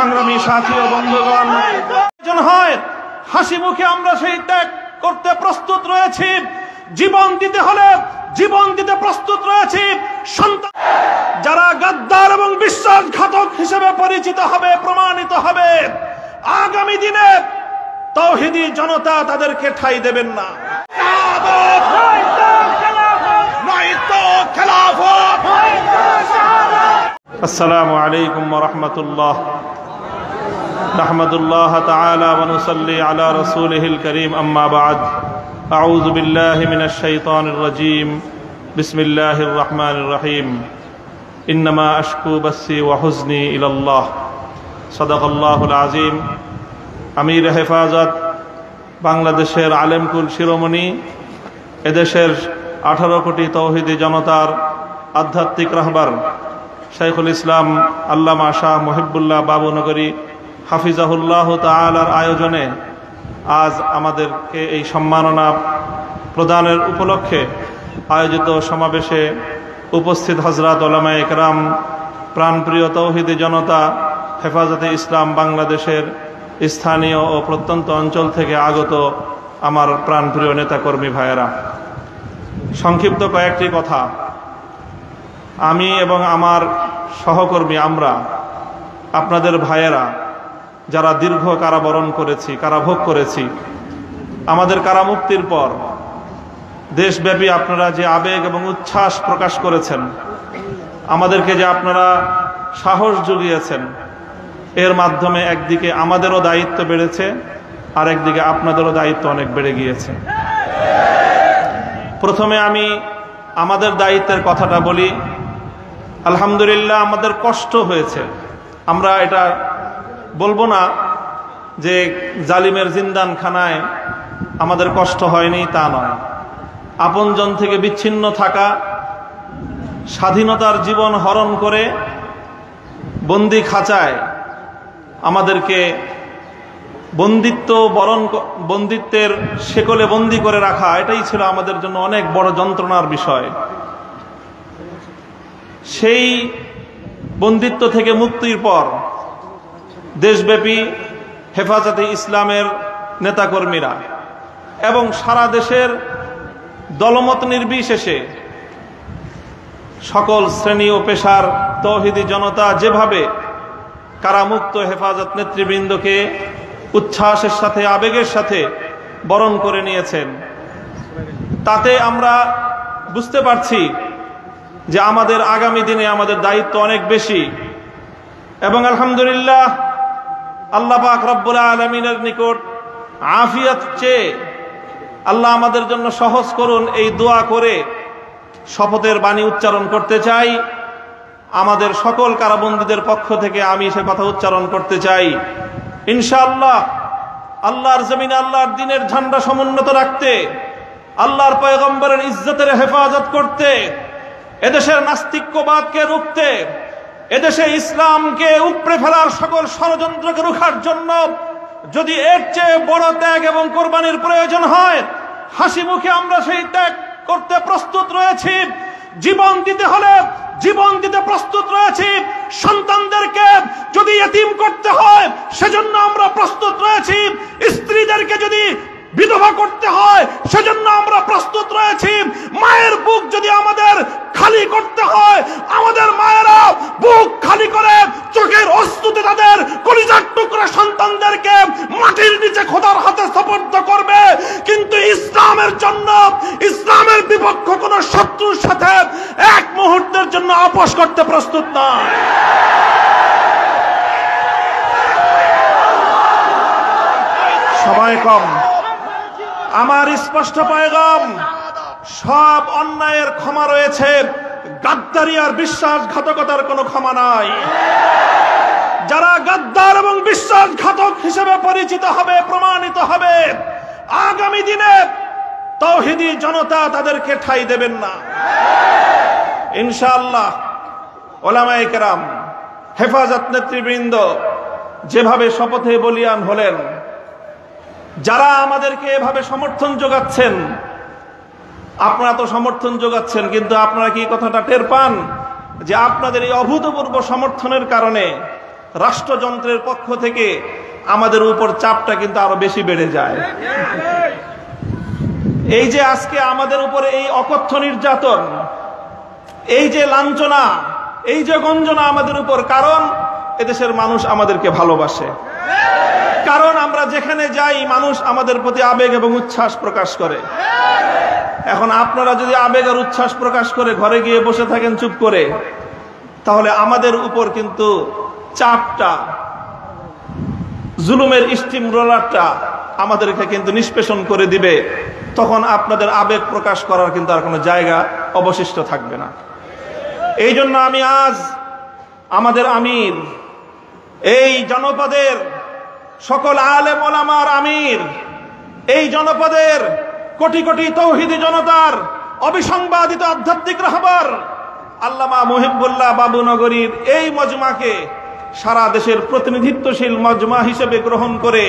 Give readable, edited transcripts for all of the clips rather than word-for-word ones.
সংগ্রামী সাথী ও বন্ধুগণ, হয় হাসি মুখে আমরা সেই ত্যাগ করতে প্রস্তুত রয়েছি, জীবন দিতে হলে জীবন দিতে প্রস্তুত রয়েছি। সন্তান যারা গাদ্দার এবং বিশ্বাসঘাতক হিসেবে পরিচিত হবে, প্রমাণিত হবে, আগামী দিনে তাওহীদি জনতা তাদেরকে ঠাঁই দেবেন না। আসসালামু আলাইকুম ওয়া রাহমাতুল্লাহ। নাহমাদুল্লাহ তাআলা ওয়া নুসাল্লি আলা রাসূলিহিল কারীম, আম্মা বা'দ। আউযু বিল্লাহি মিনাশ শাইতানির রাজীম। বিসমিল্লাহির রহমানির রহিম। ইন্নামা আশকু বাসসি ওয়া হুজনি ইলাল্লাহ। সাদাকাল্লাহুল আযীম। আমির হেফাজত বাংলাদেশের আলেমকুল শিরোমণি, এদেশের 18 কোটি তাওহীদি জনতার আধ্যাত্মিক রাহবার শাইখুল ইসলাম আল্লামা শাহ মুহিবুল্লাহ বাবুনগরী হাফিজাহুল্লাহ তাআলার আয়োজনে আজ আমাদেরকে এই সম্মাননা প্রদানের উপলক্ষে আয়োজিত সমাবেশে উপস্থিত হযরত উলামায়ে কেরাম, প্রাণপ্রিয় তাওহীদি জনতা, হেফাজতে ইসলাম বাংলাদেশের স্থানীয় ও প্রত্যন্ত অঞ্চল থেকে আগত আমার প্রাণপ্রিয় নেতাকর্মী ভাইয়েরা, সংক্ষিপ্ত কয়েকটি কথা। আমি এবং আমার সহকর্মী, আমরা আপনাদের ভাইয়েরা যারা দীর্ঘ কারাবরণ করেছি, কারাভোগ করেছি, আমাদের কারামুক্তির পর দেশব্যাপী আপনারা যে আবেগ এবং উচ্ছ্বাস প্রকাশ করেছেন, আমাদেরকে যে আপনারা সাহস জুগিয়েছেন, এর মাধ্যমে একদিকে আমাদেরও দায়িত্ব বেড়েছে, আর একদিকে আপনাদেরও দায়িত্ব অনেক বেড়ে গিয়েছে। প্রথমে আমি আমাদের দায়িত্বের কথাটা বলি। আলহামদুলিল্লাহ, আমাদের কষ্ট হয়েছে। আমরা এটা বলবো না যে জালিমের জিন্দানখানায় আমাদের কষ্ট হয়নি, তা নয়। আপনজন থেকে বিচ্ছিন্ন থাকা, স্বাধীনতার জীবন হরণ করে বন্দি খাঁচায় আমাদেরকে বন্দিত্বের শেকলে বন্দি করে রাখা, এটাই ছিল আমাদের জন্য অনেক বড় যন্ত্রণার বিষয়। সেই বন্দিত্ব থেকে মুক্তির পর দেশব্যাপী হেফাজতে ইসলামের নেতাকর্মীরা এবং সারা দেশের দলমত নির্বিশেষে সকল শ্রেণী ও পেশার তাওহীদি জনতা যেভাবে কারামুক্ত হেফাজত নেতৃবৃন্দকে উচ্ছ্বাসের সাথে, আবেগের সাথে বরণ করে নিয়েছেন, তাতে আমরা বুঝতে পারছি যে আমাদের আগামী দিনে আমাদের দায়িত্ব অনেক বেশি। এবং আলহামদুলিল্লাহ, আল্লাহ পাক রব্বুল আলামিনের নিকট আফিয়াত চেয়ে আল্লাহ আমাদের জন্য সহজ করুন, এই দোয়া করে শপথের বাণী উচ্চারণ করতে চাই। আমাদের সকল কারাবন্দীদের পক্ষ থেকে আমি সে কথা উচ্চারণ করতে চাই। ইনশাআল্লাহ আল্লাহর জমিনে আল্লাহর দ্বীনের ঝান্ডা সমুন্নত রাখতে, আল্লাহর পয়গম্বরের ইজ্জতের হেফাজত করতে, এদেশের নাস্তিক্যবাদকে রুখতে, এদেশে ইসলামকে উপড়ে ফেলার সকল ষড়যন্ত্রকে রুখার জন্য যদি এর চেয়ে বড় ত্যাগ এবং কোরবানির প্রয়োজন হয়, হাসি মুখে আমরা সেই ত্যাগ করতে প্রস্তুত রয়েছি। জীবন দিতে হলে জীবন দিতে প্রস্তুত রয়েছি। সন্তানদেরকে যদি ইতিম করতে হয়, সেজন্য আমরা প্রস্তুত রয়েছি। স্ত্রীদেরকে যদি বিধবা করতে হয়, সেজন্য আমরা প্রস্তুত রয়েছি। মায়ের বুক যদি আমাদের খালি করতে হয়, আমাদের মায়েরা বুক খালি করে চোখের অশ্রুতে তাদের কলিজার টুকরা সন্তানদেরকে মাটির নিচে খোদার হাতে সুপর্দ করবে। কিন্তু ইসলামের জন্য, ইসলামের বিপক্ষ কোন শত্রুর সাথে এক মুহূর্তের জন্য আপোষ করতে প্রস্তুত নয়। সময় কম, আমার স্পষ্ট পয়গাম, সব অন্যায়ের ক্ষমা রয়েছে, গাদ্দারি আর বিশ্বাসঘাতকতার কোনো ক্ষমা নাই। যারা গাদ্দার এবং বিশ্বাসঘাতক হিসেবে পরিচিত হবে, প্রমাণিত হবে, আগামী দিনে তাওহীদি জনতা তাদেরকে ঠাঁই দেবেন না। ইনশাআল্লাহ উলামায়ে কেরাম, হেফাজত নেতৃবৃন্দ যেভাবে শপথে বলিয়ান হলেন, যারা আমাদেরকে এভাবে সমর্থন যোগাচ্ছেন, আপনারা তো সমর্থন যোগাচ্ছেন, কিন্তু আপনারা কি কথাটা টের পান যে আপনাদের এই অভূতপূর্ব সমর্থনের কারণে রাষ্ট্রযন্ত্রের পক্ষ থেকে আমাদের উপর চাপটা কিন্তু আরো বেশি বেড়ে যায়। এই যে আজকে আমাদের উপরে এই অকথ্য নির্যাতন, এই যে লাঞ্ছনা, এই যে গঞ্জনা আমাদের উপর, কারণ এদেশের মানুষ আমাদেরকে ভালোবাসে, কারণ আমরা যেখানে যাই মানুষ আমাদের প্রতি আবেগ এবং উচ্ছ্বাস প্রকাশ করে। এখন আপনারা যদি আবেগ আর উচ্ছ্বাস প্রকাশ করে ঘরে গিয়ে বসে থাকেন চুপ করে, তাহলে আমাদের উপর কিন্তু চাপটা, জুলুমের স্টিম রোলারটা আমাদেরকে কিন্তু নিষ্পেষণ করে দিবে। তখন আপনাদের আবেগ প্রকাশ করার কিন্তু আর কোনো জায়গা অবশিষ্ট থাকবে না। এই জন্য আমি আজ আমাদের আমির, এই জনপদের সকল আলেম ওলামার আমির, এই জনপদের কোটি কোটি তৌহিদি জনতার অবিসংবাদিত আধ্যাত্মিক রাহবার আল্লামা মুহিবুল্লাহ বাবুনগরীর এই মজমাকে সারা দেশের প্রতিনিধিত্বশীল মজমা হিসেবে গ্রহণ করে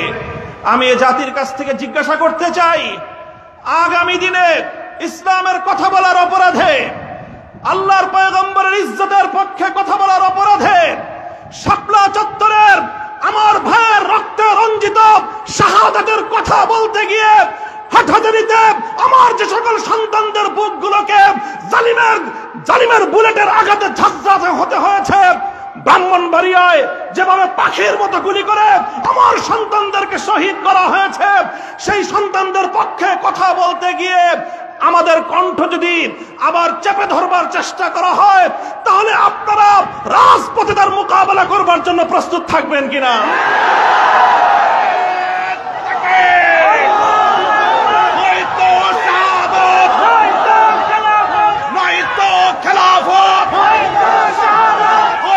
আমি এ জাতির কাছ থেকে জিজ্ঞাসা করতে চাই, আগামী দিনে ইসলামের কথা বলার অপরাধে, আল্লাহর পয়গম্বরের ইজ্জতের পক্ষে কথা বলার অপরাধে শাপলা চত্বরের আমার ভাইয়ের রক্তে রঞ্জিত শাহাদাতের কথা বলতে গিয়ে হাটহাজারিতে আমার যে সকল সন্তানদের বুকগুলোকে জালিমের বুলেটের আঘাতে ঝাঁঝরাতে হতে হয়েছে, ব্রাহ্মণবাড়িয়ায় যেভাবে পাখির মতো গুলি করে আমার সন্তানদেরকে শহীদ করা হয়েছে, সেই সন্তানদের পক্ষে কথা বলতে গিয়ে আমাদের কণ্ঠ যদি আবার চেপে ধরবার চেষ্টা করা হয়, তাহলে আপনারা রাজপথে তার মোকাবেলা করবার জন্য প্রস্তুত থাকবেন কিনা?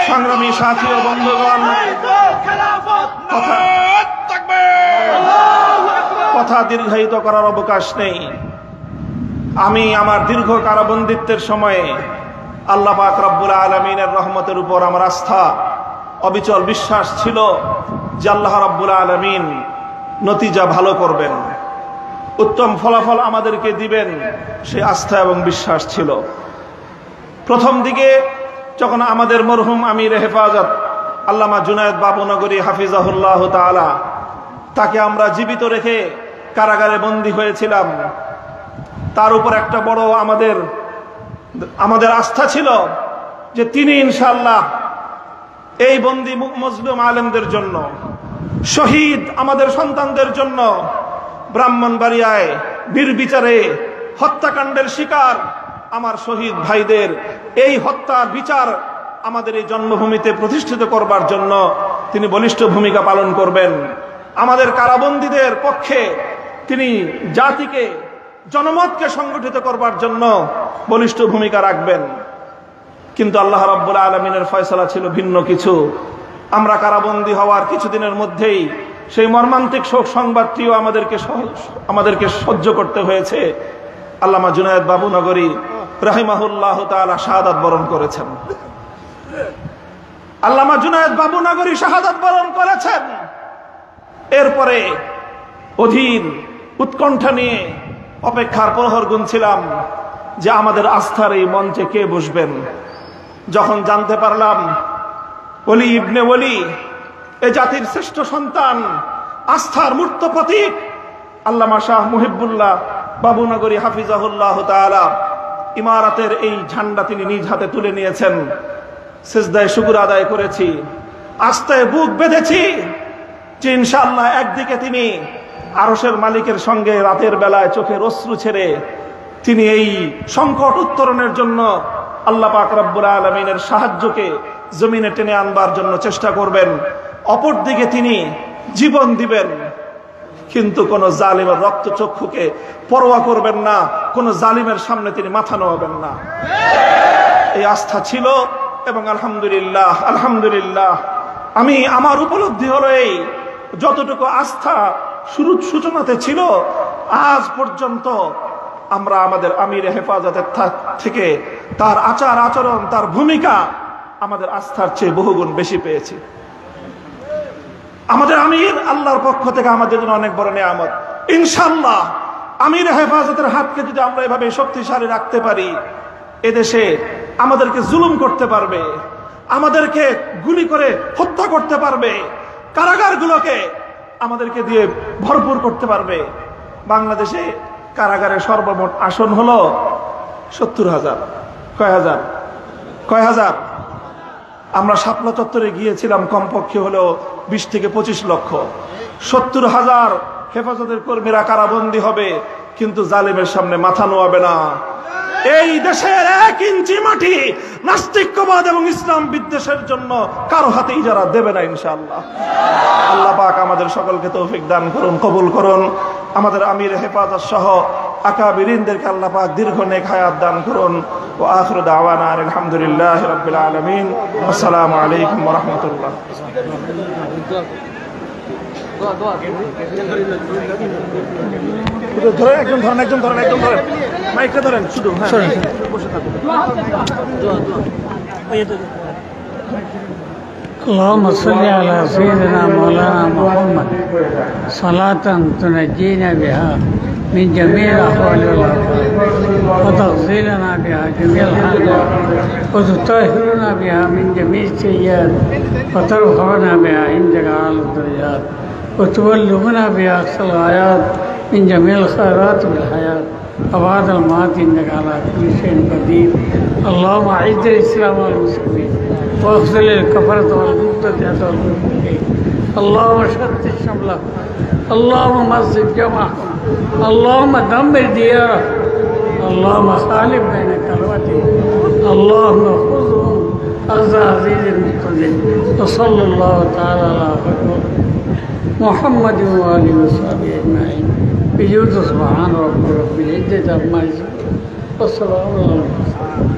সংগ্রামী সাথী ও বন্ধুগণ, কথা দীর্ঘায়িত করার অবকাশ নেই। আমি আমার দীর্ঘ কারাবন্দিত্বের সময়ে আল্লাহ পাক রব্বুল আলামিনের রহমতের উপর আমার আস্থা, অবিচল বিশ্বাস ছিল যে আল্লাহ রব্বুল আলামিন নতিজা ভালো করবেন, উত্তম ফলাফল আমাদেরকে দিবেন, সেই আস্থা এবং বিশ্বাস ছিল। প্রথম দিকে যখন আমাদের মরহুম আমির হেফাজত আল্লামা জুনায়েদ বাবুনগরী হাফিজাহুল্লাহ তাআলা, তাকে আমরা জীবিত রেখে কারাগারে বন্দী হয়েছিলাম, তার উপর একটা বড় আমাদের আস্থা ছিল যে তিনি ইনশাআল্লাহ এই বন্দী মজলুম আলেমদের জন্য, শহীদ আমাদের সন্তানদের জন্য, ব্রাহ্মণবাড়িয়ায় নির্বিচারে হত্যাকাণ্ডের শিকার আমার শহীদ ভাইদের এই হত্যার বিচার আমাদের এই জন্মভূমিতে প্রতিষ্ঠিত করবার জন্য তিনি বলিষ্ঠ ভূমিকা পালন করবেন। আমাদের কারাবন্দীদের পক্ষে তিনি জাতিকে, জনমতকে সংগঠিত করবার জন্য বলিষ্ঠ ভূমিকা রাখবেন। কিন্তু আল্লাহ রাব্বুল আলামিনের ফয়সালা ছিল ভিন্ন কিছু। আমরা কারাবন্দী হওয়ার কিছুদিনের মধ্যেই সেই মর্মান্তিক শোক সংবাদটিও আমাদেরকে সহ্য করতে হয়েছে। আল্লামা জুনায়েদ বাবুনগরী রাহিমাহুল্লাহ তাআলা শাহাদাত বরণ করেছেন। আল্লামা জুনায়েদ বাবুনগরী শাহাদাত বরণ করেছেন। এরপরে অধীর উৎকণ্ঠা নিয়ে অপেক্ষার প্রহর গুনছিলাম যে আমাদের আস্থার এই মঞ্চে কে বসবেন। যখন জানতে পারলাম ওলি ইবনে ওলি, এ জাতির শ্রেষ্ঠ সন্তান, আস্থার মূর্ত প্রতীক আল্লামা শাহ মুহিবুল্লাহ বাবুনগরী হাফিজাহুল্লাহ তাআলা ইমারতের এই ঝান্ডা তিনি নিজ হাতে তুলে নিয়েছেন, সিজদায় শুকর আদায় করেছি, আস্থায় বুক বেঁধেছি যে ইনশাআল্লাহ একদিকে তিনি আরশের মালিকের সঙ্গে রাতের বেলায় চোখের অশ্রু ছেড়ে তিনি এই সংকট উত্তরণের জন্য আল্লাহ পাক রব্বুল আলামিনের সাহায্যকে জমিনে টেনে আনবার জন্য চেষ্টা করবেন। অপরদিকে তিনি জীবন দিবেন, কিন্তু কোন জালিমের রক্তচক্ষুকে পরোয়া করবেন না, কোন জালিমের সামনে তিনি মাথা নোয়াবেন না। এই আস্থা ছিল এবং আলহামদুলিল্লাহ আমার উপলব্ধি হলো এই, যতটুকু আস্থা শুরুর সূচনাতে ছিল, আজ পর্যন্ত আমরা আমাদের আমির হেফাজতের থেকে তার আচার আচরণ, তার ভূমিকা আমাদের আস্থার চেয়ে বহুগুণ বেশি পেয়েছি। আমাদের আমির আল্লাহর পক্ষ থেকে আমাদের জন্য অনেক বড় নিয়ামত। ইনশাআল্লাহ আমির হেফাজতের হাতকে যদি আমরা এভাবে শক্তিশালী রাখতে পারি, এদেশে আমাদেরকে জুলুম করতে পারবে, আমাদেরকে গুলি করে হত্যা করতে পারবে, কারাগারগুলোকে আমাদেরকে দিয়ে ভরপুর করতে পারবে। বাংলাদেশে কারাগারের সর্বমোট আসন হলো 70,000। কয় হাজার? আমরা শাপলা চত্বরে গিয়েছিলাম, কমপক্ষে হলো 20 থেকে 25 লক্ষ। 70,000 হেফাজতের কর্মীরা কারাবন্দী হবে, কিন্তু জালিমের সামনে মাথা নোয়াবে না। এই দেশের 1 ইঞ্চি মাটি নাস্তিক্যবাদ এবং ইসলাম বিদ্বেষের জন্য কারো হাতেই যারা দেবে না ইনশাআল্লাহ। আল্লাহ পাক আমাদের সকলকে তৌফিক দান করুন, কবুল করুন। আমাদের আমির হেফাজত সহ আকাবিরিনদেরকে আল্লাহ পাক দীর্ঘ নেক হায়াত দান করুন। ওয়া আখিরু দাওয়ানা আলহামদুলিল্লাহি রাব্বিল আলামিন। আসসালামু আলাইকুম ওয়া রাহমাতুল্লাহ। একজন ধরেন মাইকটা ধরেন, শুধু বসে থাকুন। اللهم صل على سيدنا مولانا محمد صلاة تنجينا بها من جميع الأحوال والآفات وتغسلنا بها جميع الحاجات وتطهرنا بها من جميع السيئات وترفعنا بها عندك أعلى الدرجات وتبلغنا بها أقصى الغايات من جميع الخيرات بالحياة وبعد الممات إنك على كل شيء قدير. اللهم أعز الإسلام والمسلمين واخذل الكفرة والمبتدعة والمشركين. اللهم شتت شمله، اللهم مزق جمعهم، اللهم دمر ديارهم، اللهم خالف بين كلمتهم، اللهم خذهم أخذ عزيز مقتدر. وصلى الله تعالى على محمد وآله وصحبه أجمعين بجود سبحان رب العزة عما يصفون والسلام على المرسلين.